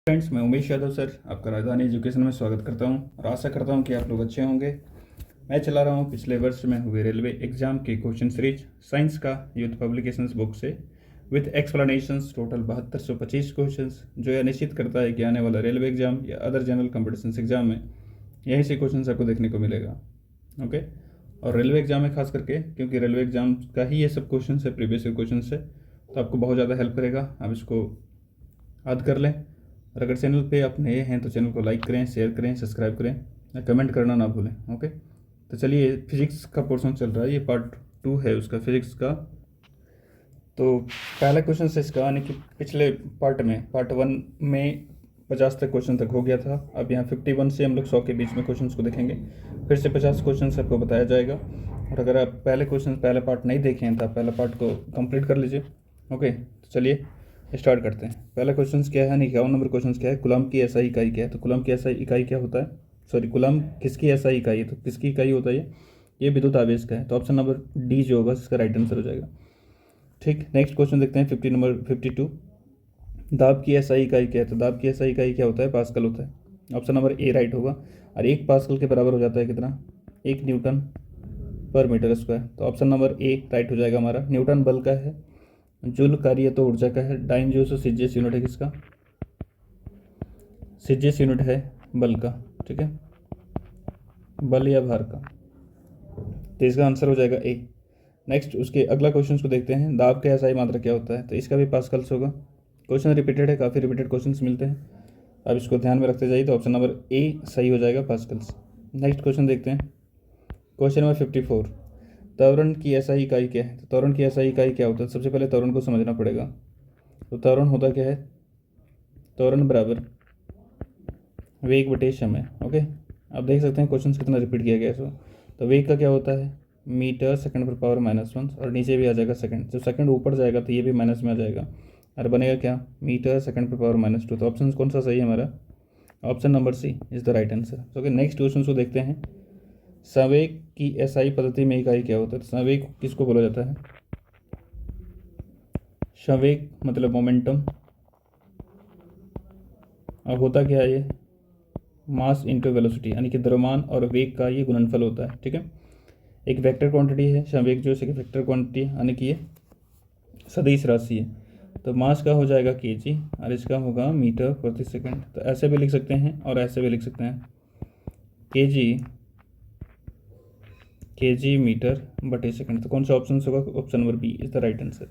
Friends, मैं Umesh Yadav sir आपका राजधानी एजुकेशन में स्वागत करता हूं और आशा करता हूं कि आप लोग अच्छे होंगे। मैं चला रहा हूं पिछले वर्ष में हुए रेलवे एग्जाम के क्वेश्चन सीरीज साइंस का यूथ पब्लिकेशंस बुक से विथ एक्सप्लेनेशंस। टोटल 7225 क्वेश्चंस, जो यह निश्चित करता है कि आने वाला रेलवे एग्जाम या अदर जनरल कॉम्पिटिशन्स एग्जाम में यहीं से क्वेश्चन आपको देखने को मिलेगा। ओके, और रेलवे एग्जाम में खास करके, क्योंकि रेलवे एग्जाम का ही ये सब क्वेश्चन है, प्रीवियस क्वेश्चन है, तो आपको बहुत ज़्यादा हेल्प करेगा। आप इसको याद कर लें। और अगर चैनल पे आप नए हैं तो चैनल को लाइक करें, शेयर करें, सब्सक्राइब करें या कमेंट करना ना भूलें। ओके, तो चलिए, फिजिक्स का पोर्शन चल रहा है, ये पार्ट 2 है उसका, फिजिक्स का। तो पहला क्वेश्चन है इसका, यानी कि पिछले पार्ट 1 में 50 तक क्वेश्चन तक हो गया था। अब यहाँ 51 से हम लोग 100 के बीच में क्वेश्चन को देखेंगे। फिर से 50 क्वेश्चन आपको बताया जाएगा। और अगर आप पहला पार्ट नहीं देखे हैं तो आप पहला पार्ट को कंप्लीट कर लीजिए। ओके, तो चलिए स्टार्ट करते हैं। पहला क्वेश्चन क्या है, 51 नंबर क्वेश्चन क्या है, कूलम्ब की एसआई इकाई क्या है। तो कूलम्ब की एसआई इकाई क्या होता है, सॉरी, कूलम्ब किसकी एसआई इकाई है, तो किसकी इकाई होता है ये विद्युत आवेश का है। तो ऑप्शन नंबर डी जो होगा इसका राइट आंसर हो जाएगा। ठीक, नेक्स्ट क्वेश्चन देखते हैं 52। दाब की एसआई इकाई क्या है। तो दाब की एसआई इकाई क्या होता है, पास्कल होता है। ऑप्शन नंबर ए राइट होगा। और 1 पास्कल के बराबर हो जाता है कितना, 1 न्यूटन पर मीटर स्क्वायर। तो ऑप्शन नंबर ए राइट हो जाएगा हमारा। न्यूटन बल का है, जूल कार्य तो ऊर्जा का है, डाइन जो सीजीएस यूनिट है किसका, सीजीएस यूनिट है बल का। ठीक है, बल या भार का। तो इसका आंसर हो जाएगा ए। नेक्स्ट उसके अगला क्वेश्चन को देखते हैं, दाब का एसआई मात्रा क्या होता है। तो इसका भी पास्कल्स होगा। क्वेश्चन रिपीटेड है, काफ़ी रिपीटेड क्वेश्चन मिलते हैं, अब इसको ध्यान में रखते जाइए। तो ऑप्शन नंबर ए सही हो जाएगा, पास्कल्स। नेक्स्ट क्वेश्चन देखते हैं, क्वेश्चन नंबर 54। त्वरण की एसआई इकाई क्या है। तो त्वरण की एसआई इकाई क्या होता है, सबसे पहले त्वरण को समझना पड़ेगा। तो त्वरण होता क्या है, त्वरण बराबर वेग बटे समय। ओके, आप देख सकते हैं क्वेश्चन कितना रिपीट किया गया है इसको। तो वेग का क्या होता है, मीटर सेकंड पर पावर -1, और नीचे भी आ जाएगा सेकंड। जब सेकंड ऊपर जाएगा तो ये भी माइनस में आ जाएगा, और बनेगा क्या, मीटर सेकंड पर पावर -2। तो ऑप्शन कौन सा सही है हमारा, option number C is the right answer. Okay, next question को देखते हैं, संवेग की एसआई पद्धति में इकाई क्या होता है। संवेग किसको बोला जाता है, संवेग मतलब मोमेंटम। अब होता क्या है, ये मास इंटू वेलोसिटी, यानी कि द्रव्यमान और वेग का ये गुणनफल होता है। ठीक है, एक वेक्टर क्वांटिटी है संवेग, जो है वेक्टर क्वांटिटी, यानी कि ये सदिश राशि है। तो मास का हो जाएगा केजी और इसका होगा मीटर प्रति सेकंड। तो ऐसे भी लिख सकते हैं और ऐसे भी लिख सकते हैं, केजी मीटर बटे सेकंड। तो कौन सा ऑप्शन होगा, option number B is the right answer.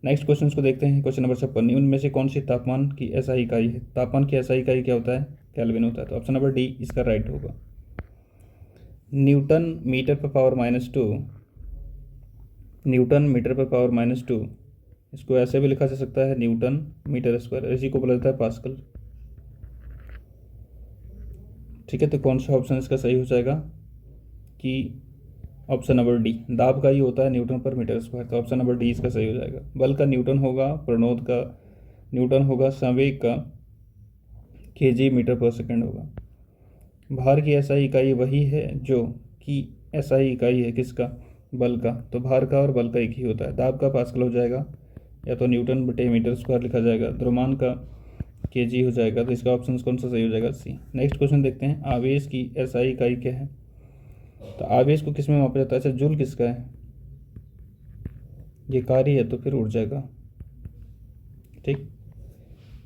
Next question को देखते हैं, क्वेश्चन नंबर 56। उनमें से कौन सी तापमान की एसआई इकाई है। तापमान की एसआई इकाई क्या होता है, केल्विन होता है। तो ऑप्शन नंबर डी इसका राइट होगा। न्यूटन मीटर पर पावर -2, न्यूटन मीटर पर पावर -2, इसको ऐसे भी लिखा जा सकता है न्यूटन मीटर स्क्वायर, इसी को बोला जाता है पास्कल। ठीक है, तो कौन सा ऑप्शन इसका सही हो जाएगा, कि ऑप्शन नंबर डी, दाब का ही होता है न्यूटन पर मीटर स्क्वायर। तो ऑप्शन नंबर डी इसका सही हो जाएगा। बल का न्यूटन होगा, प्रणोद का न्यूटन होगा, संवेग का केजी मीटर पर सेकंड होगा। भार की एसआई इकाई वही है जो कि एसआई इकाई है किसका, बल का। तो भार का और बल का एक ही होता है। दाब का पास्कल हो जाएगा, या तो न्यूटन बटे मीटर स्क्वायर लिखा जाएगा, द्रव्यमान का केजी हो जाएगा। तो इसका ऑप्शन कौन सा सही हो जाएगा, सी। नेक्स्ट क्वेश्चन देखते हैं, आवेश की एसआई इकाई क्या है। तो आवेश को किस में मापा जाता है, अच्छा जूल किसका है, ये कार्य है तो फिर ऊर्जा का। ठीक,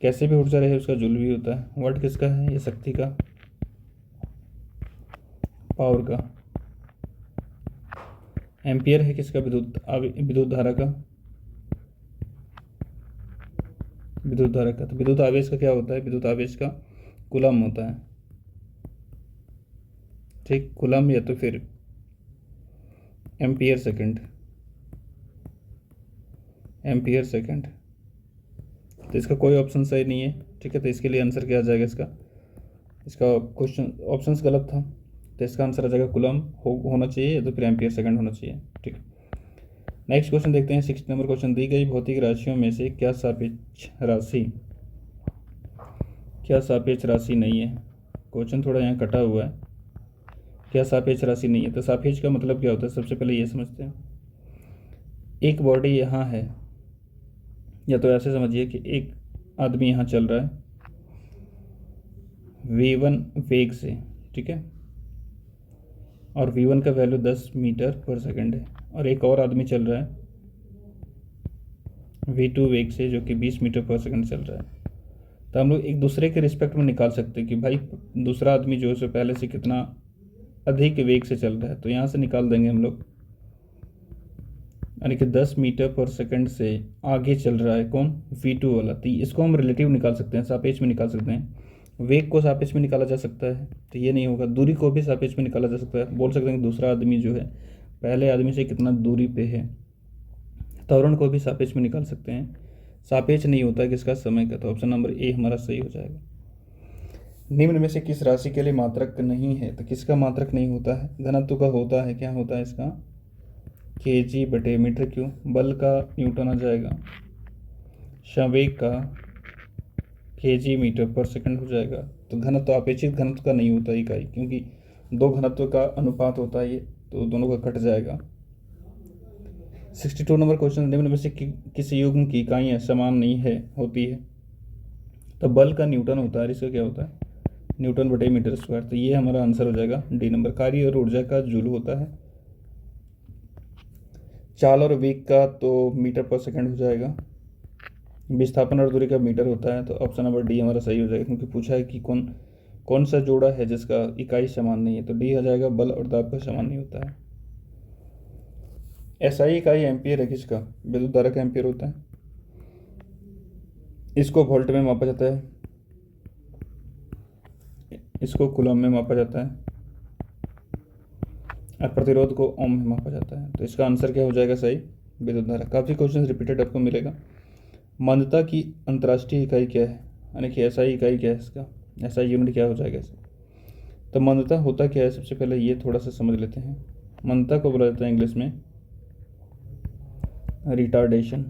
कैसे भी ऊर्जा रहे उसका जूल भी होता है। वाट किसका है, ये शक्ति का, पावर का। एम्पियर है किसका, विद्युत धारा का, विद्युत धारा का। तो विद्युत आवेश का क्या होता है, विद्युत आवेश का कूलम होता है। ठीक, कूलम या तो फिर एम्पियर सेकंड, एम्पियर सेकंड। तो इसका कोई ऑप्शन सही नहीं है। ठीक है, तो इसके लिए आंसर क्या आ जाएगा, इसका क्वेश्चन ऑप्शंस गलत था, तो इसका आंसर आ जाएगा कूलम होना चाहिए, या तो फिर एम्पियर सेकंड होना चाहिए। ठीक, नेक्स्ट क्वेश्चन देखते हैं, 60 नंबर क्वेश्चन। दी गई भौतिक राशियों में से क्या सापेक्ष राशि नहीं है। क्वेश्चन थोड़ा यहाँ कटा हुआ है, क्या सापेक्ष राशि नहीं है। तो सापेक्ष का मतलब क्या होता है, सबसे पहले ये समझते हैं। एक बॉडी यहाँ है, या तो ऐसे समझिए कि एक आदमी यहाँ चल रहा है v1 वेग से, ठीक है, और v1 का वैल्यू 10 मीटर पर सेकंड है, और एक और आदमी चल रहा है v2 वेग से जो कि 20 मीटर पर सेकंड चल रहा है। तो हम लोग एक दूसरे के रिस्पेक्ट में निकाल सकते हैं कि भाई दूसरा आदमी जो है सो पहले से कितना अधिक वेग से चल रहा है। तो यहाँ से निकाल देंगे हम लोग, यानी कि 10 मीटर पर सेकंड से आगे चल रहा है कौन, v2 वाला। तो इसको हम रिलेटिव निकाल सकते हैं, सापेक्ष में निकाल सकते हैं। वेग को सापेक्ष में निकाला जा सकता है, तो ये नहीं होगा। दूरी को भी सापेक्ष में निकाला जा सकता है, बोल सकते हैं कि दूसरा आदमी जो है पहले आदमी से कितना दूरी पे है। त्वरण को भी सापेक्ष में निकाल सकते हैं, सापेक्ष नहीं होता है किसका, समय का। तो ऑप्शन नंबर ए हमारा सही हो जाएगा। निम्न में से किस राशि के लिए मात्रक नहीं है, तो किसका मात्रक नहीं होता है, घनत्व का होता है। क्या होता है इसका, kg बटे मीटर क्यूब, बल का न्यूटन आ जाएगा, संवेग का kg मीटर पर सेकंड हो जाएगा। तो घनत्व अपेक्षित घनत्व का नहीं होता इकाई, क्योंकि दो घनत्व का अनुपात होता है ये, तो दोनों का कट जाएगा। 62 नंबर क्वेश्चन, निम्न में से किसी युग्म की इकाइयाँ समान नहीं है होती है। तो बल का न्यूटन होता है, इसका क्या होता है, न्यूटन बटे मीटर स्क्वायर। तो ये हमारा आंसर हो जाएगा डी नंबर। कार्य और ऊर्जा का जूल होता है। चाल और वेग का तो मीटर पर सेकंड हो जाएगा। विस्थापन और दूरी का मीटर होता है। तो ऑप्शन नंबर डी हमारा सही हो जाएगा, क्योंकि पूछा है कि कौन सा जोड़ा है जिसका इकाई समान नहीं है। तो डी हो जाएगा, बल और दाब का समान नहीं होता है। एसआई इकाई एम्पियर है किसका, विद्युत धारा का एम्पियर होता है। इसको वोल्ट में मापा जाता है, इसको कूलम में मापा जाता है, और प्रतिरोध को ओम में मापा जाता है। तो इसका आंसर क्या हो जाएगा सही, विद्युत धारा। काफ़ी क्वेश्चन रिपीटेड आपको मिलेगा। मंदता की अंतर्राष्ट्रीय इकाई क्या है, यानी कि एसआई इकाई क्या है इसका, एसआई यूनिट क्या हो जाएगा इसका। तो मंदता होता क्या है, सबसे पहले ये थोड़ा सा समझ लेते हैं। मंदता को बोला जाता है इंग्लिश में रिटार्डेशन,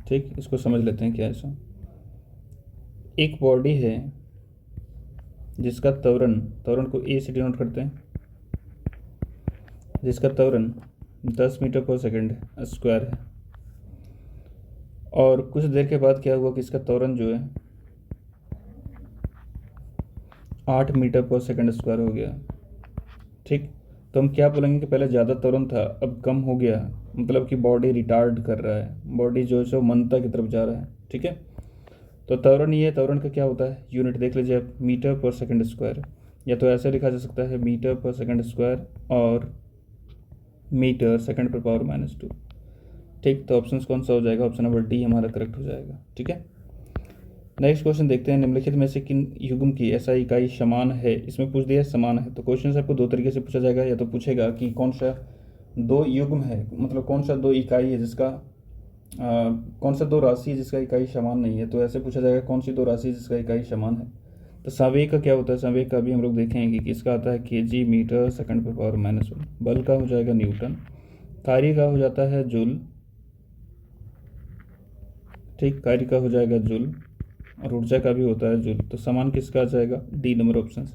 ठीक। इसको समझ लेते हैं क्या है ऐसा। एक बॉडी है जिसका त्वरण को ए से डिनोट करते हैं, जिसका त्वरण 10 मीटर पर सेकंड स्क्वायर है, और कुछ देर के बाद क्या हुआ कि इसका त्वरण जो है 8 मीटर पर सेकंड स्क्वायर हो गया, ठीक। तो हम क्या बोलेंगे कि पहले ज़्यादा त्वरण था, अब कम हो गया, मतलब कि बॉडी रिटार्ड कर रहा है, बॉडी जो है सो मंदता की तरफ जा रहा है, ठीक है। तो त्वरण, ये त्वरण का क्या होता है, यूनिट देख लीजिए आप, मीटर पर सेकंड स्क्वायर। या तो ऐसे लिखा जा सकता है मीटर पर सेकंड स्क्वायर और मीटर सेकंड पर पावर -2, ठीक। तो ऑप्शन कौन सा हो जाएगा, ऑप्शन नंबर डी हमारा करेक्ट हो जाएगा, ठीक है। नेक्स्ट क्वेश्चन देखते हैं। निम्नलिखित में से किन युग्म की एसआई इकाई समान है, इसमें पूछ दिया है समान है। तो क्वेश्चन से आपको दो तरीके से पूछा जाएगा, या तो पूछेगा कि कौन सा दो युग्म है, मतलब कौन सा दो इकाई है जिसका कौन सा दो राशि है जिसका इकाई समान नहीं है। तो ऐसे पूछा जाएगा कौन सी दो राशि जिसका इकाई समान है। तो संवेग का क्या होता है, संवेग का भी हम लोग देखेंगे कि किसका आता है kg मीटर सेकंड पर पावर -1। बल का हो जाएगा न्यूटन, कार्य का हो जाता है जूल, ठीक, कार्य का हो जाएगा जूल, और ऊर्जा का भी होता है जूल। तो समान किसका आ जाएगा, डी नंबर ऑप्शन।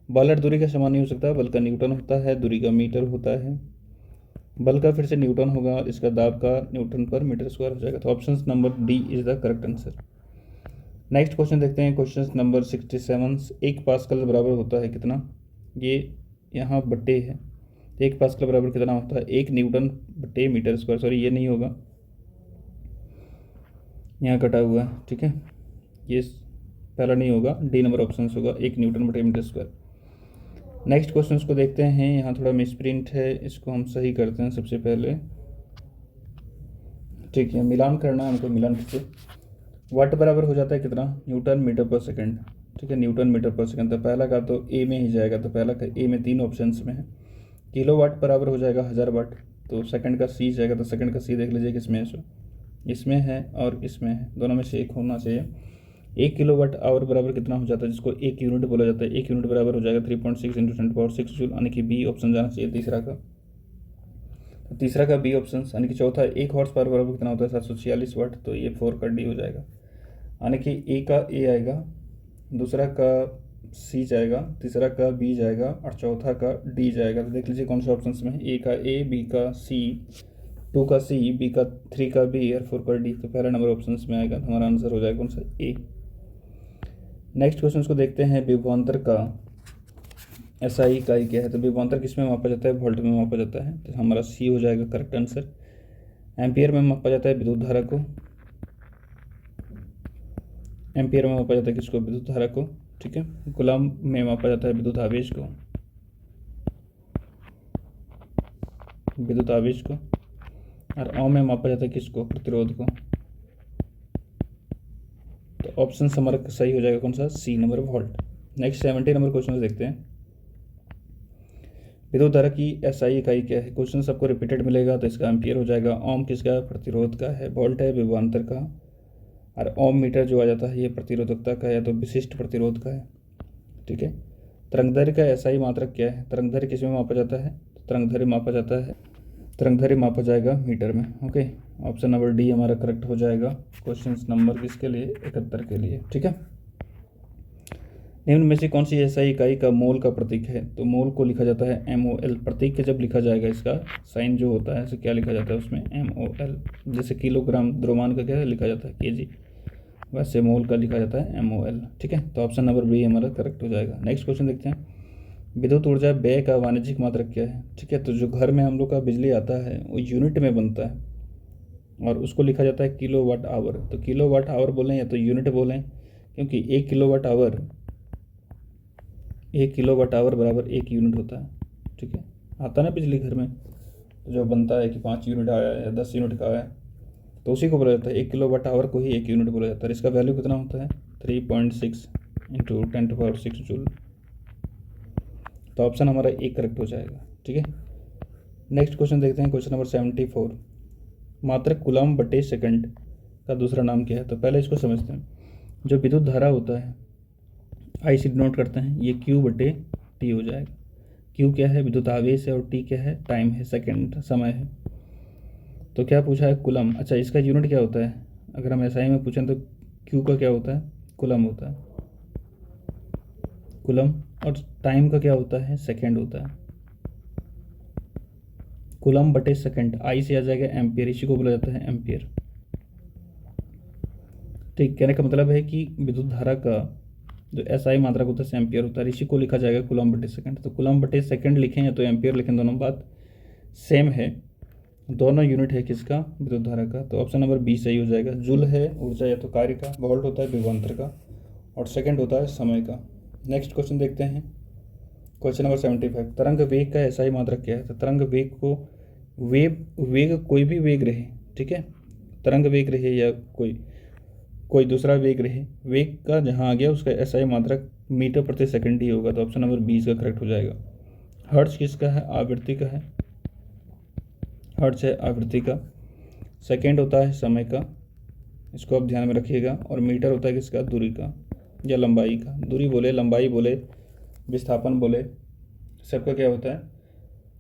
बल और दूरी का समान नहीं हो सकता, बल का न्यूटन होता है, दूरी का मीटर होता है। बल का फिर से न्यूटन होगा, इसका दाब का न्यूटन पर मीटर स्क्वायर हो जाएगा। तो option number D is the correct answer. Next question देखते हैं, क्वेश्चन नंबर 67। 1 पास्कल बराबर होता है कितना, ये यहाँ बट्टे है। 1 पास्कल बराबर कितना होता है, 1 न्यूटन बट्टे मीटर स्क्वायर। सॉरी ये नहीं होगा, यहाँ कटा हुआ है, ठीक है, ये पहला नहीं होगा, डी नंबर ऑप्शन होगा, 1 न्यूटन बटे मीटर स्क्वायर। नेक्स्ट क्वेश्चन को देखते हैं, यहाँ थोड़ा मिसप्रिंट है, इसको हम सही करते हैं सबसे पहले, ठीक है। मिलान करना है हमको, मिलान कीजिए। वाट बराबर हो जाता है कितना, न्यूटन मीटर पर सेकंड, ठीक है, न्यूटन मीटर पर सेकंड। तो पहला का तो ए में ही जाएगा, तो पहला का ए में 3 ऑप्शन में है। किलो वाट बराबर हो जाएगा 1000 वाट, तो सेकंड का सी जाएगा। तो सेकंड का सी देख लीजिए किसमें है, सो इसमें है और इसमें है, दोनों में से एक होना चाहिए। 1 किलोवाट आवर बराबर कितना हो जाता है, जिसको एक यूनिट बोला जाता है। 1 यूनिट बराबर हो जाएगा 3.6 × 10⁻⁶ जूल, यानी कि बी ऑप्शन जाना चाहिए तीसरा का। तो तीसरा का बी ऑप्शन, यानी कि चौथा 1 हॉर्स पावर बराबर कितना होता है, 746 वाट। तो ये 4 का डी हो जाएगा, यानी कि ए का ए आएगा, दूसरा का सी जाएगा, तीसरा का बी जाएगा, और चौथा का डी जाएगा। तो देख लीजिए कौन सा ऑप्शन में है, ए का ए, बी का सी, 2 का सी, बी का 3 का बी, और 4 का डी। तो पहला नंबर ऑप्शन में आएगा, हमारा आंसर हो जाएगा कौन सा, ए। नेक्स्ट क्वेश्चन उसको देखते हैं, विभवांतर का एसआई इकाई क्या है। तो विभवांतर किस में मापा जाता है, वोल्ट में मापा जाता है, तो हमारा सी हो जाएगा करेक्ट आंसर। एम्पियर में मापा जाता है विद्युत धारा को, एम्पियर में मापा जाता है किसको, विद्युत धारा को, ठीक है। कूलम में मापा जाता है विद्युत आवेश को, विद्युत आवेश को, और ओम में मापा जाता है किसको, प्रतिरोध को। तो ऑप्शन हमारा सही हो जाएगा कौन सा, C number volt. Next 70 number question देखते हैं, विद्युत धारा की एसआई इकाई क्या है। क्वेश्चन सबको रिपीटेड मिलेगा, तो इसका एम्पियर हो जाएगा। ओम किसका, प्रतिरोध का है। वोल्ट है विभवांतर का, और ओम मीटर जो आ जाता है ये प्रतिरोधकता का है, या तो विशिष्ट प्रतिरोध का है, ठीक है। तरंगदैर्घ्य का एसआई मात्रक क्या है। तरंगदैर्घ्य किस में मापा जाता है, तो तरंगदैर्घ्य मापा जाता है, तरंगदैर्घ्य मापा जाएगा मीटर में। ओके, ऑप्शन नंबर डी हमारा करेक्ट हो जाएगा क्वेश्चन नंबर किसके लिए, 71 के लिए, ठीक है। निम्न में से कौन सी एसआई इकाई का मोल का प्रतीक है। तो मोल को लिखा जाता है MOL। प्रतीक के जब लिखा जाएगा इसका साइन जो होता है, इसे क्या लिखा जाता है उसमें, MOL। जैसे किलोग्राम द्रव्यमान का क्या लिखा जाता है, kg, वैसे मोल का लिखा जाता है MOL, ठीक है। तो ऑप्शन नंबर बी हमारा करेक्ट हो जाएगा। नेक्स्ट क्वेश्चन देखते हैं, विद्युत ऊर्जा व्यय का वाणिज्यिक मात्रक क्या है, ठीक है। तो जो घर में हम लोग का बिजली आता है वो यूनिट में बनता है, और उसको लिखा जाता है किलो वाट आवर। तो किलो वाट आवर बोलें या तो यूनिट बोलें, क्योंकि 1 kilo watt hour, 1 kilo watt hour बराबर 1 यूनिट होता है, ठीक है। आता है ना बिजली घर में, तो जो बनता है कि 5 यूनिट आया या 10 यूनिट का आया, तो उसी को बोला जाता है 1 किलो वाट आवर को ही 1 यूनिट बोला जाता है। इसका वैल्यू कितना होता है, 3.6 इंटू 10⁶ जूल। तो ऑप्शन हमारा ए करेक्ट हो जाएगा, ठीक है। नेक्स्ट क्वेश्चन देखते हैं, क्वेश्चन नंबर 74, मात्रक कूलम बटे सेकंड का दूसरा नाम क्या है। तो पहले इसको समझते हैं, जो विद्युत धारा होता है, आई से नोट करते हैं, ये Q बटे टी हो जाएगा। Q क्या है, विद्युत आवेश है, और T क्या है, टाइम है, सेकंड समय है। तो क्या पूछा है, कूलम। अच्छा, इसका यूनिट क्या होता है, अगर हम एसआई में पूछें तो Q का क्या होता है, कूलम होता है, कूलम। और टाइम का क्या होता है, सेकंड होता है। कूलम बटे सेकंड, आई से आ जाएगा एम्पियर, इसी को बोला जाता है एम्पियर। ठीक, कहने का मतलब है कि विद्युत धारा का जो एसआई मात्रक होता है एम्पियर होता है, इसी को लिखा जाएगा कूलम बटे सेकंड। तो कूलम बटे सेकंड लिखें या तो एम्पियर लिखें, दोनों बात सेम है, दोनों यूनिट है किसका, विद्युत धारा का। तो ऑप्शन नंबर बी सही हो जाएगा। जूल है ऊर्जा या तो कार्य का, वोल्ट होता है विभवांतर का, और सेकंड होता है समय का। नेक्स्ट क्वेश्चन देखते हैं, क्वेश्चन नंबर 75, तरंग वेग का एसआई मात्रक क्या है। तो तरंग वेग को, वेग कोई भी वेग रहे, ठीक है, तरंग वेग रहे या कोई दूसरा वेग रहे, वेग का जहाँ आ गया उसका एसआई मात्रक मीटर प्रति सेकंड ही होगा। तो ऑप्शन नंबर 20 का करेक्ट हो जाएगा। हर्ट्ज किसका है, आवृत्ति का है, हर्ट्ज है आवृत्ति का। सेकंड होता है समय का, इसको आप ध्यान में रखिएगा। और मीटर होता है किसका, दूरी का या लंबाई का। दूरी बोले, लंबाई बोले, विस्थापन बोले, सबका क्या होता है,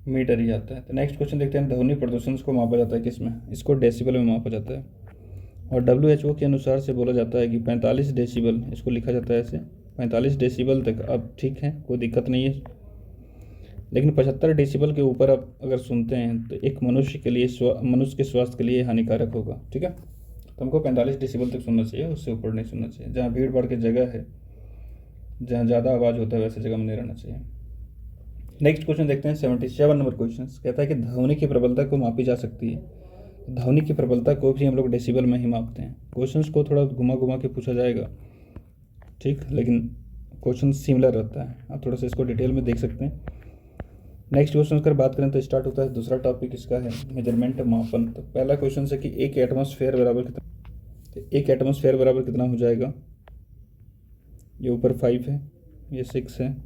मीटर ही आता है। तो नेक्स्ट क्वेश्चन देखते हैं, ध्वनि प्रदूषण को मापा जाता है किसमें, इसको डेसिबल में मापा जाता है। और WHO के अनुसार से बोला जाता है कि 45 डेसिबल, इसको लिखा जाता है ऐसे, 45 डेसिबल तक अब ठीक है, कोई दिक्कत नहीं है। लेकिन 75 डेसिबल के ऊपर आप अगर सुनते हैं तो एक मनुष्य के लिए, मनुष्य के स्वास्थ्य के लिए हानिकारक होगा, ठीक है। तो हमको 45 डेसिबल तक सुनना चाहिए, उससे ऊपर नहीं सुनना चाहिए। जहाँ भीड़ भाड़ की जगह है, जहाँ ज़्यादा आवाज़ होता है, वैसे जगह में नहीं रहना चाहिए। नेक्स्ट क्वेश्चन देखते हैं, 77 नंबर क्वेश्चन कहता है कि ध्वनि की प्रबलता को मापी जा सकती है। ध्वनि की प्रबलता को भी हम लोग डेसिबल में ही मापते हैं। क्वेश्चंस को थोड़ा घुमा घुमा के पूछा जाएगा, ठीक, लेकिन क्वेश्चन सिमिलर रहता है, आप थोड़ा सा इसको डिटेल में देख सकते हैं। नेक्स्ट क्वेश्चन अगर बात करें तो स्टार्ट होता है, दूसरा टॉपिक इसका है मेजरमेंट, मापन। तो पहला क्वेश्चन है कि एक एटमॉस्फेयर बराबर कितना, तो एक एटमॉस्फेयर बराबर कितना हो जाएगा, ये ऊपर 5 है, ये 6 है,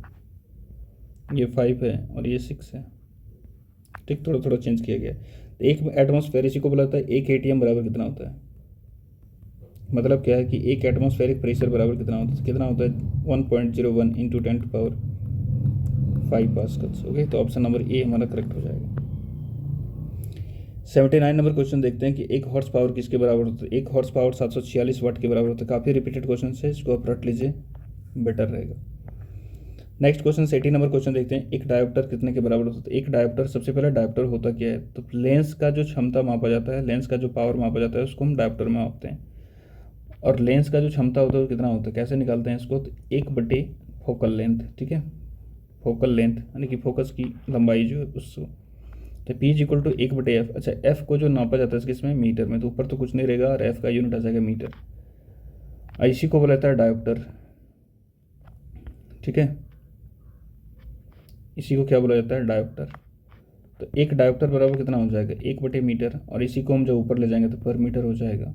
ये 5 है, और ये 6 है, ठीक, थोड़ा थोड़ा चेंज किया गया। तो एक एटमॉस्फेयर, इसी को बोला जाता है एक ATM बराबर कितना होता है। मतलब क्या है कि एक एटमॉस्फेरिक प्रेशर बराबर कितना होता है, कितना होता है 1.01 इंटू 10⁵ पास्कल्स। ओके, तो ऑप्शन नंबर ए हमारा करेक्ट हो जाएगा। 79 नंबर क्वेश्चन देखते हैं कि एक हॉर्स पावर किसके बराबर होता है। एक हॉर्स पावर 746 वाट के बराबर होता है। काफ़ी रिपीटेड क्वेश्चन है, इसको आप रट लीजिए, बेटर रहेगा। नेक्स्ट क्वेश्चन 80 नंबर क्वेश्चन देखते हैं, एक डायोप्टर कितने के बराबर होता है। एक डायोप्टर, सबसे पहले डायोप्टर होता क्या है, तो लेंस का जो क्षमता मापा जाता है, लेंस का जो पावर मापा जाता है, उसको हम डायोप्टर में मापते हैं। और लेंस का जो क्षमता होता है वो कितना होता है, कैसे निकालते हैं इसको, तो 1/, फोकल लेंथ, ठीक है, फोकल लेंथ यानी कि फोकस की लंबाई जो है उसको, तो P is equal to 1/f। अच्छा, f को जो नापा जाता है किसमें, मीटर में, तो ऊपर तो कुछ नहीं रहेगा और f का यूनिट आ जाएगा मीटर। इसी को बोला जाता है डायोप्टर, ठीक है, इसी को क्या बोला जाता है, डायोप्टर। तो एक डायोप्टर बराबर कितना हो जाएगा, 1/मीटर, और इसी को हम जब ऊपर ले जाएंगे तो पर मीटर हो जाएगा।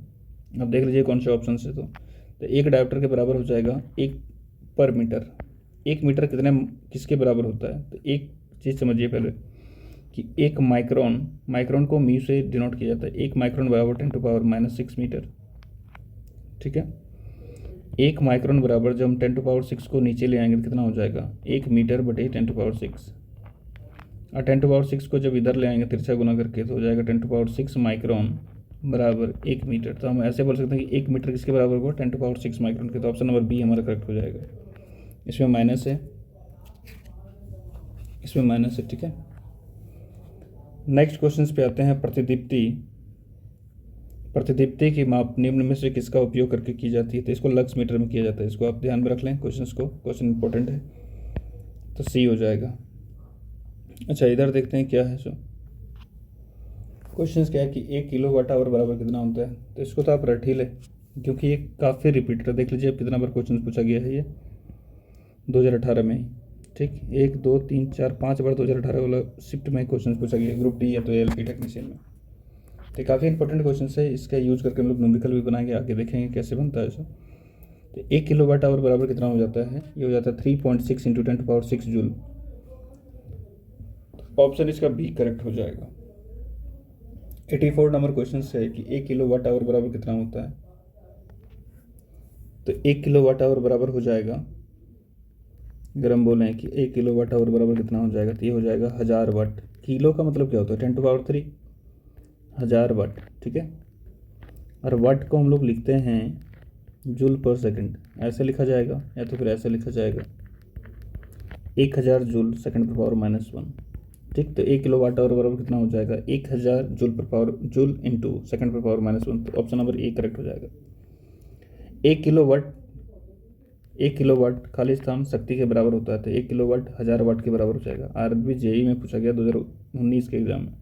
अब देख लीजिए कौन से ऑप्शन से, तो एक डायोप्टर के बराबर हो जाएगा 1 पर मीटर। 1 मीटर कितने किसके बराबर होता है, तो एक चीज़ समझिए पहले कि 1 माइक्रोन, माइक्रोन को म्यू से डिनोट किया जाता है, 1 माइक्रोन बराबर 10⁻⁻6 मीटर, ठीक है। 1 माइक्रोन बराबर जब हम 10⁻6 को नीचे ले आएंगे तो कितना हो जाएगा, 1 मीटर बटे 10⁻6, और 10⁻6 को जब इधर ले आएंगे तिरछा गुना करके तो हो जाएगा 10⁻6 माइक्रोन बराबर 1 मीटर। तो हम ऐसे बोल सकते हैं कि 1 मीटर किसके बराबर होगा, 10⁻6 माइक्रोन के। तो ऑप्शन नंबर बी हमारा करेक्ट हो जाएगा। इसमें माइनस है, इसमें माइनस है, ठीक है। नेक्स्ट क्वेश्चन पे आते हैं। प्रतिदीप्ति, प्रतिदीप्ति की माप निम्न में से किसका उपयोग करके की जाती है, तो इसको लक्स मीटर में किया जाता है। इसको आप ध्यान में रख लें क्वेश्चन को, क्वेश्चन इंपॉर्टेंट है, तो सी हो जाएगा। अच्छा, इधर देखते हैं क्या है। सो क्वेश्चन क्या है कि 1 किलोवाट आवर बराबर कितना होता है, तो इसको तो आप रट ही लें क्योंकि ये काफ़ी रिपीटेड है। देख लीजिए कितना बार क्वेश्चन पूछा गया है ये 2018 में ही, ठीक, 1 2 3 4 5 बार 2018 वाला शिफ्ट में क्वेश्चन पूछा गया ग्रुप डी या तो एलपी टेक्नीशियन में। तो काफ़ी इंपॉर्टेंट क्वेश्चन है, इसका यूज करके हम लोग न्यूमेरिकल भी बनाएंगे, आगे देखेंगे कैसे बनता है इसको। तो 1 किलोवाट आवर बराबर कितना हो जाता है, ये हो जाता है 3.6 × 10⁻6 जूल। ऑप्शन इसका बी करेक्ट हो जाएगा। 84 नंबर क्वेश्चन है कि 1 किलोवाट आवर बराबर कितना होता है, तो 1 किलोवाट आवर बराबर हो जाएगा, अगर हम बोलें कि 1 किलोवाट आवर बराबर कितना हो जाएगा, तो ये हो जाएगा 1000 वाट। किलो का मतलब क्या होता है, 10⁻3, 1000 वाट, ठीक है। और वाट को हम लोग लिखते हैं जूल पर सेकंड, ऐसे लिखा जाएगा या तो फिर ऐसे लिखा जाएगा 1000 जूल सेकंड पर पावर -1, ठीक। तो 1 किलोवाट आवर बराबर कितना हो जाएगा, 1000 जूल पर पावर, जूल इंटू सेकंड पर पावर -1। तो ऑप्शन नंबर ए करेक्ट हो जाएगा। 1 किलोवाट, 1 किलोवाट खाली स्थान शक्ति के बराबर होता है, तो 1 किलोवाट 1000 वाट के बराबर हो जाएगा। आरबी जेई में पूछा गया 2019 के एग्जाम में।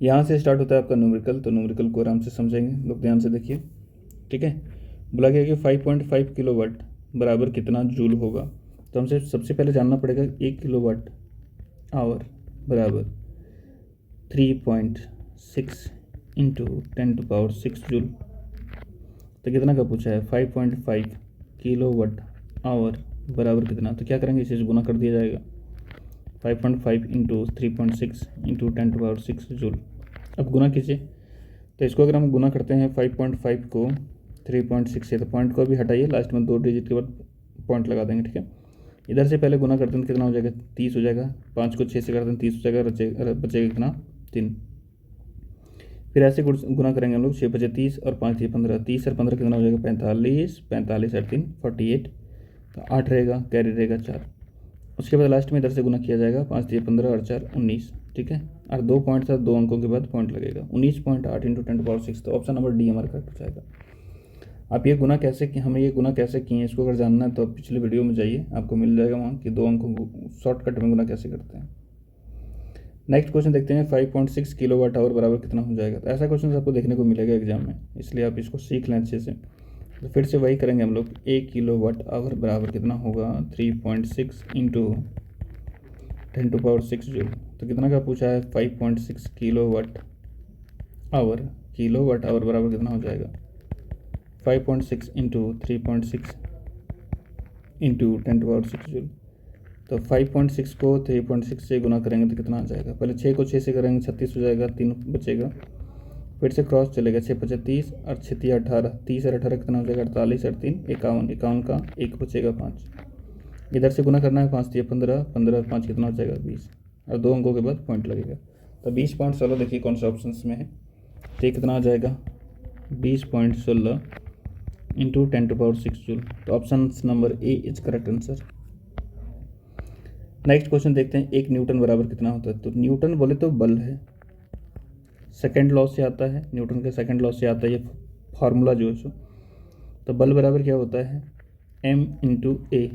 यहाँ से स्टार्ट होता है आपका न्यूमेरिकल, तो न्यूमेरिकल को आराम से समझेंगे लोग, ध्यान से देखिए, ठीक है। बोला गया कि 5.5 किलोवाट बराबर कितना जूल होगा, तो हमसे सबसे पहले जानना पड़ेगा 1 किलोवाट आवर बराबर 3.6 × 10⁻6 जूल। तो कितना का पूछा है, 5.5 किलोवाट आवर बराबर कितना, तो क्या करेंगे, इसे गुना कर दिया जाएगा 5.5 × 3.6 × 10⁻6 जूल। अब गुना कीजिए, तो इसको अगर हम गुना करते हैं 5.5 को 3.6 से, तो पॉइंट को भी हटाइए, लास्ट में 2 डिजिट के बाद पॉइंट लगा देंगे, ठीक है। इधर से पहले गुना करते हैं तो कितना हो जाएगा, 30 हो जाएगा। 5 को 6 से करते हैं 30 हो जाएगा, बचेगा कितना, 3। फिर ऐसे गुना करेंगे हम लोग, 6 बचे 30 और 5 दिए 15, 30 और 15 कितना हो जाएगा, 45, 45 और 3 48, तो 8 रहेगा, कैरी रहेगा 4। उसके बाद लास्ट में इधर से गुना किया जाएगा, 5 दिए 15 और 4 19, ठीक है। और 2 पॉइंट था, 2 अंकों के बाद पॉइंट लगेगा, 19.8 × 10⁻6। तो ऑप्शन नंबर डी हमारा करेक्ट हो जाएगा। आप ये गुना कैसे कि हमें ये गुना कैसे किए हैं, इसको अगर जानना है तो आप पिछले वीडियो में जाइए, आपको मिल जाएगा वहाँ कि 2 अंकों को शॉर्टकट में गुना कैसे करते हैं। नेक्स्ट क्वेश्चन देखते हैं, 5.6 किलोवाट आवर बराबर कितना हो जाएगा। तो ऐसा क्वेश्चन आपको देखने को मिलेगा एग्जाम में, इसलिए आप इसको सीख लें अच्छे से। तो फिर से वही करेंगे हम लोग, 1 किलोवाट आवर बराबर कितना होगा, 3.6 × 10⁻6 जूल। तो कितना का पूछा है, 5.6 किलोवाट आवर, किलोवाट आवर बराबर कितना हो जाएगा, 5.6 × 3.6 × 10⁻6 जूल। तो 5.6 को 3.6 से गुना करेंगे तो कितना आ जाएगा, पहले 6 को 6 से करेंगे 36 हो जाएगा, 3 बचेगा, फिर से क्रॉस चलेगा, 6 × 30 और 6 × 18, 30 और 18 कितना हो जाएगा, 48 और 3 51, 51 का 1 बचेगा 5। इधर से गुना करना है, 5 दिए 15, 15 और 5 कितना हो जाएगा 20, और 2 अंकों के बाद पॉइंट लगेगा। तो 20.16 देखिए कौन सा ऑप्शन में है, तो कितना आ जाएगा, 20.16 × 10⁻6 जूल। तो option number A is correct answer. Next question देखते हैं, 1 न्यूटन बराबर कितना होता है। तो न्यूटन बोले तो बल है, सेकंड लॉ से आता है, न्यूटन के सेकंड लॉ से आता है ये फार्मूला जो है सो, तो बल बराबर क्या होता है m इंटू ए,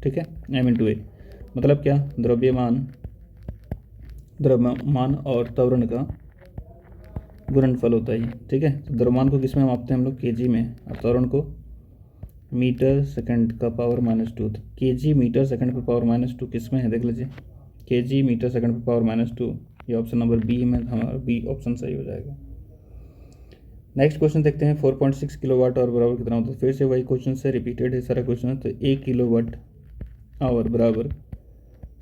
ठीक है, m इंटू ए मतलब क्या, द्रव्यमान और त्वरण का गुणनफल होता है, ठीक है। तो द्रव्यमान को किस में मापते हैं हम लोग, केजी में, और त्वरण को मीटर सेकंड का पावर -2। तो केजी मीटर सेकंड पर पावर -2 किस में है, देख लीजिए, केजी मीटर सेकंड पर पावर -2, ये ऑप्शन नंबर बी में, हमारा बी ऑप्शन सही हो जाएगा। नेक्स्ट क्वेश्चन देखते हैं, 4.6 किलोवाट आवर बराबर कितना होता है। फिर से वही क्वेश्चन से रिपीटेड है सारा क्वेश्चन है। तो 1 किलोवाट आवर बराबर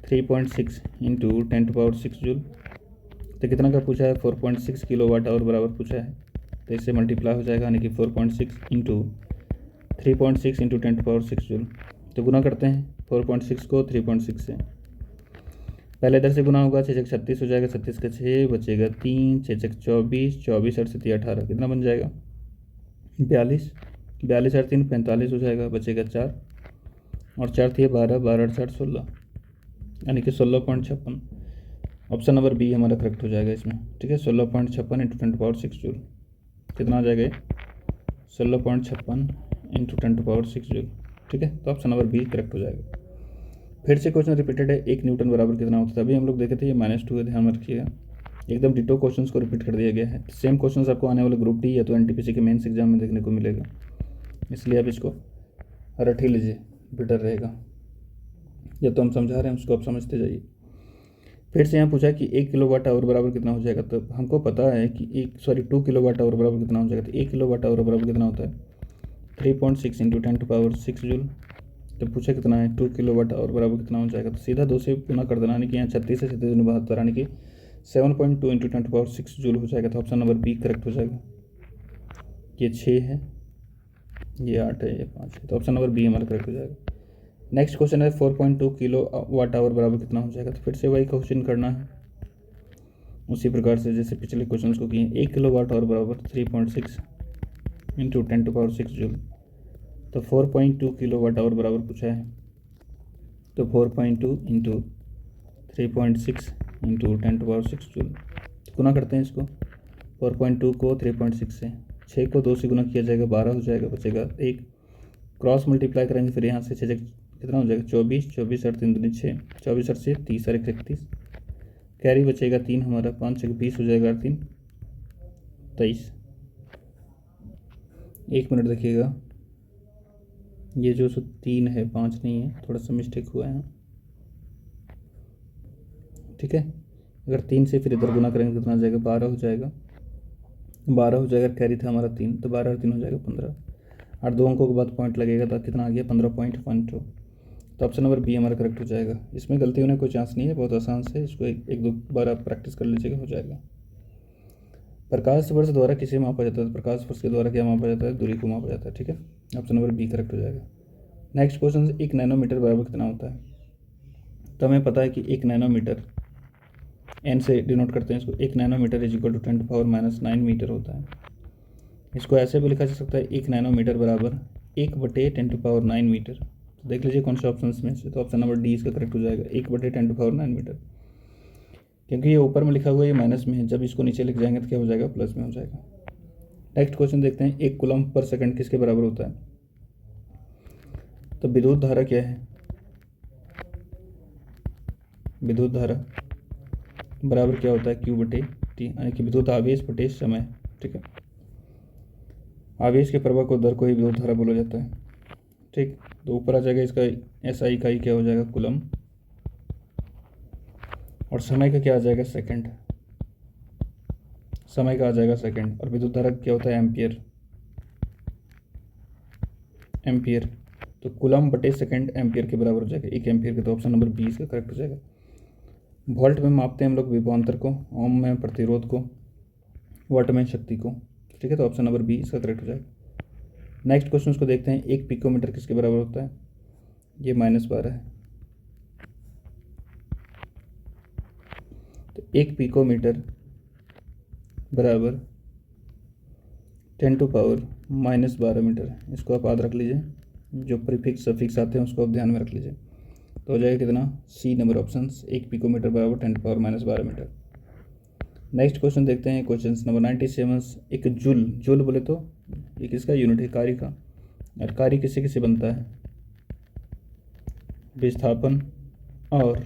3.6 इंटू 10⁶ जूल। तो कितना का पूछा है, 4.6 किलोवाट आवर बराबर पूछा है, तो इससे मल्टीप्लाई हो जाएगा, यानी कि 4.6 इंटू 3.6 इंटू 10⁶ जूल। तो गुना करते हैं 4.6 को 3.6 से, पहले इधर से गुना होगा, 6 छक 36 हो जाएगा, 36 का 6 बचेगा 3, 6 छक 24, 24 8 से 18, कितना बन जाएगा 42, 42 8 3 45 हो जाएगा, बचेगा 4, और 4 थी 12, 12 8 16, यानी कि 16.56। ऑप्शन नंबर बी हमारा करेक्ट हो जाएगा इसमें, ठीक है। 16.56 इंटू 10⁶ जूल कितना आ जाएगा, 16.56 इंटू 10⁶ जूल, ठीक है। तो ऑप्शन नंबर बी करेक्ट हो जाएगा। फिर से क्वेश्चन रिपीटेड है, 1 न्यूटन बराबर कितना होता है। अभी हम लोग देखे थे, ये -2 है, ध्यान में रखिएगा, एकदम डिटो क्वेश्चंस को रिपीट कर दिया गया है। सेम क्वेश्चंस आपको आने वाले ग्रुप डी या तो एनटीपीसी के मेंस एग्जाम में देखने को मिलेगा, इसलिए आप इसको रट ही लीजिए, बेटर रहेगा। या तो हम समझा रहे हैं उसको आप समझते जाइए। फिर से यहाँ पूछा कि 1 किलोवाट आवर बराबर कितना हो जाएगा। तो हमको पता है कि 2 किलोवाट आवर बराबर कितना हो जाएगा। तो 1 किलोवाट आवर बराबर कितना होता है, 3.6 इंटू 10⁶ जूल। तो पूछा कितना है, 2 किलोवाट आवर बराबर कितना हो जाएगा। तो सीधा 2 से गुना कर देना, यानी कि यहाँ 36 से 37 72, यानी कि 7.2 इंटू 10⁶ जूल हो जाएगा। तो ऑप्शन नंबर बी करेक्ट हो जाएगा। ये 6 है, ये 8 है, ये 5 है, तो ऑप्शन नंबर बी हमारा करेक्ट हो जाएगा। नेक्स्ट क्वेश्चन है 4.2 किलोवाट आवर बराबर कितना हो जाएगा। तो फिर से वही क्वेश्चन करना है उसी प्रकार से जैसे पिछले क्वेश्चन को किए। 1 किलोवाट आवर बराबर 3.6 इंटू 10⁶ जूल। तो 4.2 किलोवाट आवर बराबर पूछा है, तो 4.2 इंटू 3.6 इंटू 10⁶ जूल। गुना करते हैं इसको, 4.2 को 3.6 से, 6 को 2 से गुना किया जाएगा, 12 हो जाएगा, बचेगा 1, क्रॉस मल्टीप्लाई करेंगे, फिर यहाँ से 6 कितना हो जाएगा 24, 24 8 3 दूनी 6, 24 8 से 30 और 31, कैरी बचेगा 3 हमारा, 5 6 20 हो जाएगा, 3 23। 1 मिनट देखिएगा, ये जो 3 है 5 नहीं है, थोड़ा सा मिस्टेक हुआ है, ठीक है। अगर 3 से फिर इधर गुना करेंगे कितना आ जाएगा, 12 हो जाएगा, 12 हो जाएगा, कैरी था हमारा 3, तो 12 और 3 हो जाएगा 15, और 2 अंकों के बाद पॉइंट लगेगा, तो कितना आ गया 15.12। तो ऑप्शन नंबर बी हमारा करेक्ट हो जाएगा। इसमें गलती होने का कोई चांस नहीं है, बहुत आसान से, इसको एक दो बार आप प्रैक्टिस कर लीजिएगा, हो जाएगा। प्रकाश वर्ष द्वारा किसे मापा जाता है, तो प्रकाश वर्ष के द्वारा क्या मापा जाता है, दूरी को मापा जाता है, ठीक है। ऑप्शन नंबर बी करेक्ट हो जाएगा। नेक्स्ट क्वेश्चन, 1 नैनोमीटर बराबर कितना होता है। तो हमें पता है कि 1 नैनोमीटर, एन से डिनोट करते हैं इसको, 1 nanometre is equal to 10⁻⁹ metre होता है। इसको ऐसे भी लिखा जा सकता है, 1 नैनोमीटर बराबर 1/10⁹ मीटर। तो देख लीजिए कौन से ऑप्शन में से, तो ऑप्शन नंबर डी इसका करेक्ट हो जाएगा, 1/10⁹ मीटर, क्योंकि ये ऊपर में लिखा हुआ है, ये माइनस में है, जब इसको नीचे लिख जाएंगे तो क्या हो जाएगा, प्लस में हो जाएगा। नेक्स्ट क्वेश्चन देखते हैं, 1 कूलम्ब पर सेकंड किसके बराबर होता है। तो विद्युत धारा क्या है, विद्युत धारा बराबर क्या होता है, Q/T, यानी कि विद्युत आवेश बटे समय, ठीक है। आवेश के प्रवाह को दर को ही विद्युत धारा बोला जाता है, ठीक। तो ऊपर आ जाएगा इसका SI इकाई क्या हो जाएगा, कूलम्ब, और समय का क्या आ जाएगा, सेकंड, समय का आ जाएगा सेकंड, और विद्युत धारा क्या होता है, एम्पियर, एम्पियर। तो कूलम्ब बटे सेकंड एम्पियर के बराबर हो जाएगा, 1 एम्पियर के। तो ऑप्शन नंबर बी इसका करेक्ट हो जाएगा। वोल्ट में मापते हैं हम लोग विभवांतर को, ओम में प्रतिरोध को, वाट में शक्ति को, ठीक है। तो ऑप्शन नंबर बी इसका करेक्ट हो जाएगा। नेक्स्ट क्वेश्चन को देखते हैं, 1 पिकोमीटर किसके बराबर होता है। ये -12 है। तो 1 पिकोमीटर बराबर 10⁻⁻12 मीटर है। इसको आप याद रख लीजिए, जो प्रीफिक्स सफिक्स आते हैं उसको आप ध्यान में रख लीजिए। तो हो जाएगा कितना, सी नंबर ऑप्शन, 1 पिकोमीटर बराबर 10⁻⁻12 मीटर। नेक्स्ट क्वेश्चन देखते हैं, क्वेश्चन नंबर 97। एक जूल, जूल बोले तो ये किसका यूनिट है? कार्य का। और कार्य किससे किससे बनता है? विस्थापन और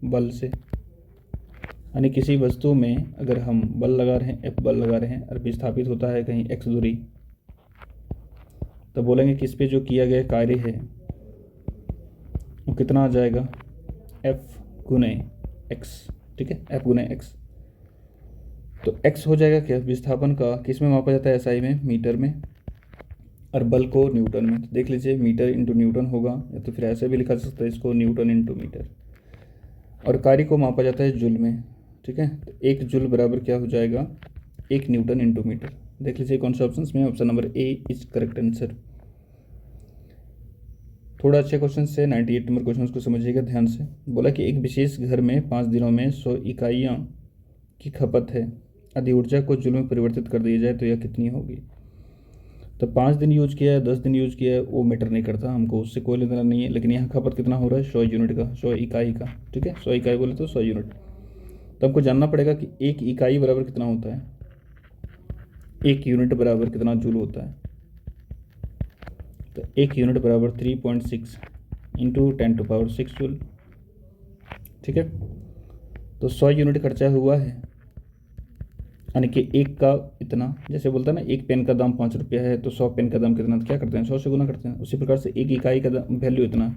बल से। यानी किसी वस्तु में अगर हम बल लगा रहे हैं, F बल लगा रहे हैं और विस्थापित होता है कहीं x दूरी, तो बोलेंगे कि इस पे जो किया गया कार्य है वो कितना आ जाएगा? F गुने x। ठीक है, F गुने x। तो x हो जाएगा क्या? विस्थापन का किस में मापा जाता है? SI में, मीटर में, और बल को न्यूटन में। तो देख लीजिए, मीटर इंटू न्यूटन होगा, या तो फिर ऐसे भी लिखा जा सकता है इसको, न्यूटन इंटू मीटर। और कार्य को मापा जाता है जूल में। ठीक है, तो 1 जूल बराबर क्या हो जाएगा? 1 न्यूटन इंटू मीटर। देख लीजिए कौन सा ऑप्शन में, option number A is correct answer. थोड़ा अच्छे क्वेश्चन से 98 नंबर क्वेश्चन को समझिएगा ध्यान से। बोला कि एक विशेष घर में 5 दिनों में 100 इकाइयाँ की खपत है, यदि ऊर्जा को जूल में परिवर्तित कर दिया जाए तो यह कितनी होगी? तो 5 दिन यूज किया है, 10 दिन यूज किया है, वो मैटर नहीं करता, हमको उससे कोई लेना नहीं है। लेकिन यहाँ खपत कितना हो रहा है? 100 यूनिट का, 100 इकाई का। ठीक है, 100 इकाई बोले तो 100 यूनिट। तो हमको जानना पड़ेगा कि 1 इकाई बराबर कितना होता है, 1 यूनिट बराबर कितना जूल होता है। तो 1 यूनिट बराबर 3.6 इंटू 10⁶ जूल। ठीक है, तो 100 यूनिट खर्चा हुआ है, यानी कि एक का इतना, जैसे बोलता है ना, एक पेन का दाम 5 रुपया है, तो 100 पेन का दाम कितना? तो क्या करते हैं? 100 से गुना करते हैं। उसी प्रकार से एक इकाई का वैल्यू इतना,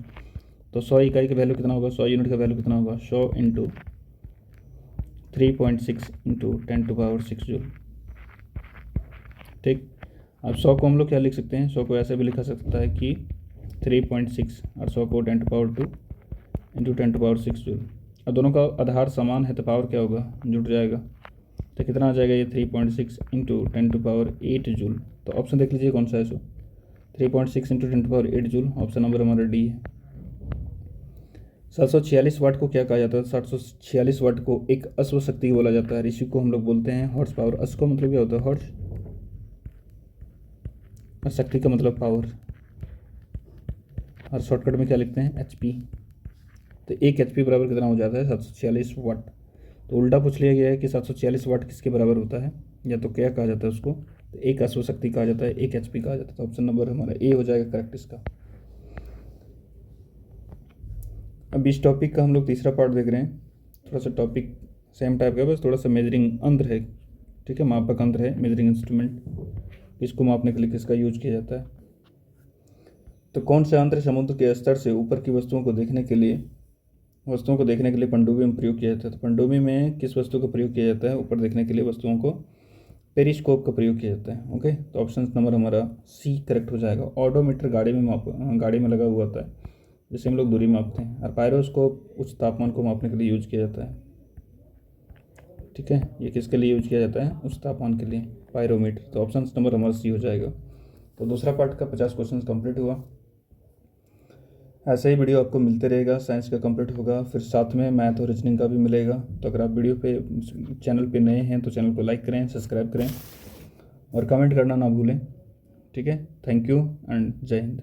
तो 100 इकाई का वैल्यू कितना होगा? 100 यूनिट का वैल्यू कितना होगा? 100 इंटू 3.6 इंटू 10⁶ जूल। ठीक, अब 100 को हम लोग क्या लिख सकते हैं? 100 को ऐसे भी लिखा सकता है कि 3.6 और 100 को 10⁻² इंटू 10⁶ जूल। अब दोनों का आधार समान है तो पावर क्या होगा? जुड़ जाएगा। तो कितना आ जाएगा ये? 3.6 इंटू 10⁸ जूल। तो ऑप्शन देख लीजिए कौन सा है सो, 3.6 इंटू 10⁸ जूल। ऑप्शन नंबर हमारा डी है। 746 वाट को क्या कहा जाता है? 746 वाट को एक अश्व शक्ति बोला जाता है। इसी को हम लोग बोलते हैं हॉर्स पावर। अश्व का मतलब क्या होता है? हॉर्स, और शक्ति का मतलब पावर, और शॉर्टकट में क्या लिखते हैं? HP। तो 1 HP बराबर कितना हो जाता है? 746 वाट। तो उल्टा पूछ लिया गया है कि 746 वाट किसके बराबर होता है, या तो क्या कहा जाता है उसको? तो एक अश्व शक्ति कहा जाता है, 1 HP कहा जाता है। तो ऑप्शन नंबर हमारा ए हो जाएगा करेक्ट इसका। अब इस टॉपिक का हम लोग तीसरा पार्ट देख रहे हैं। थोड़ा सा टॉपिक सेम टाइप का, बस थोड़ा सा मेजरिंग अंत्र है। ठीक है, मापक अंत्र है, मेजरिंग इंस्ट्रूमेंट। इसको मापने के लिए किसका यूज किया जाता है? तो कौन सा अंतर समुद्र के स्तर से ऊपर की वस्तुओं को देखने के लिए पनडुब्बी में प्रयोग किया जाता है? तो पनडुब्बी में किस वस्तु का प्रयोग किया जाता है ऊपर देखने के लिए वस्तुओं को? पेरिस्कोप का प्रयोग किया जाता है। ओके, तो ऑप्शन नंबर हमारा सी करेक्ट हो जाएगा। ऑडोमीटर गाड़ी में लगा हुआ होता है, जिससे हम लोग दूरी मापते हैं। और पायरोस्कोप उच्च तापमान को मापने के लिए यूज किया जाता है। ठीक है, ये किसके लिए यूज किया जाता है? उच्च तापमान के लिए, पायरोमीटर। तो ऑप्शन नंबर हमारा सी हो जाएगा। तो दूसरा पार्ट का 50 क्वेश्चन कंप्लीट हुआ। ऐसे ही वीडियो आपको मिलते रहेगा, साइंस का कंप्लीट होगा, फिर साथ में मैथ और रीजनिंग का भी मिलेगा। तो अगर आप वीडियो पे चैनल पे नए हैं तो चैनल को लाइक करें, सब्सक्राइब करें और कमेंट करना ना भूलें। ठीक है, थैंक यू एंड जय हिंद।